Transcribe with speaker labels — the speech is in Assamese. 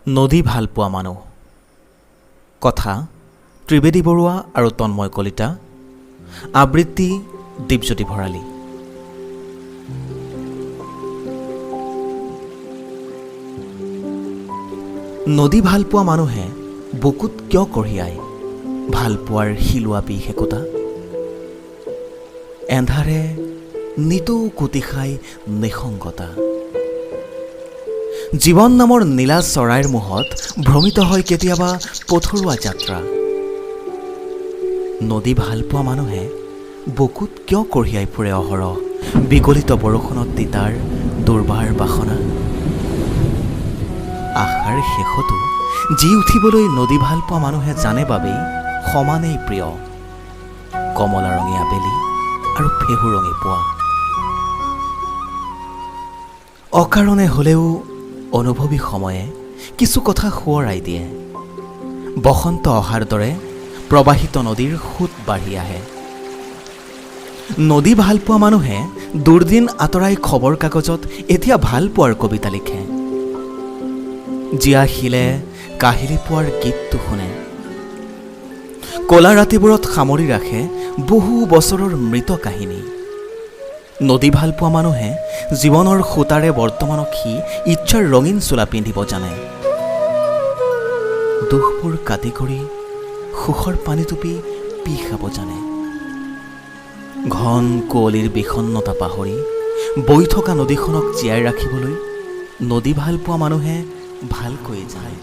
Speaker 1: নদী ভালপোৱা মানুহ। কথা ত্ৰিবেদী বৰুৱা আৰু তন্ময় কলিতা। আবৃত্তি দীপজ্যোতি ভৰালী। নদী ভালপোৱা মানুহে বুকুত কিয় কঢ়িয়ায় ভালপোৱাৰ শিলোৱা বিষ একোটা। এন্ধাৰে নিতৌ কুটি খাই নিসংগতা। জীৱন নামৰ নীলা চৰাইৰ মুহত ভ্ৰমিত হয় কেতিয়াবা পথৰুৱা যাত্ৰা। নদী ভালপোৱা মানুহে বুকুত কিয় কঢ়িয়াই ফুৰে অহৰহ বিগলিত বৰষুণত তিতাৰ দুৰ্বাৰ বাসনা। আশাৰ শেষতো জি উঠিবলৈ নদী ভালপোৱা মানুহে জানে বাবেই সমানেই প্ৰিয় কমলা ৰঙী আবেলি আৰু ফেহু ৰঙী পুৱা। অকাৰণে হ'লেও অনুভৱী সময়ে কিছু কথা সোঁৱৰাই দিয়ে। বসন্ত অহাৰ দৰে প্ৰবাহিত নদীৰ সোঁত বাঢ়ি আহে। নদী ভালপোৱা মানুহে দুৰ্দিন আঁতৰাই খবৰ কাগজত এতিয়া ভালপোৱাৰ কবিতা লিখে। জীয়া শিলে কাহিলী পোৱাৰ গীতটো শুনে। কলা ৰাতিবোৰত সামৰি ৰাখে বহু বছৰৰ মৃত কাহিনী। নদী ভালপোৱা মানুহে জীৱনৰ সূতাৰে বৰ্তমানক সি ইচ্ছাৰ ৰঙীন চোলা পিন্ধিব জানে। দুখবোৰ কাটি কৰি সুখৰ পানী টুপি পি খাব জানে। ঘন কুঁৱলীৰ বিষণ্ণতা পাহৰি বৈ থকা নদীখনক জীয়াই ৰাখিবলৈ নদী ভালপোৱা মানুহে ভালকৈ যায়।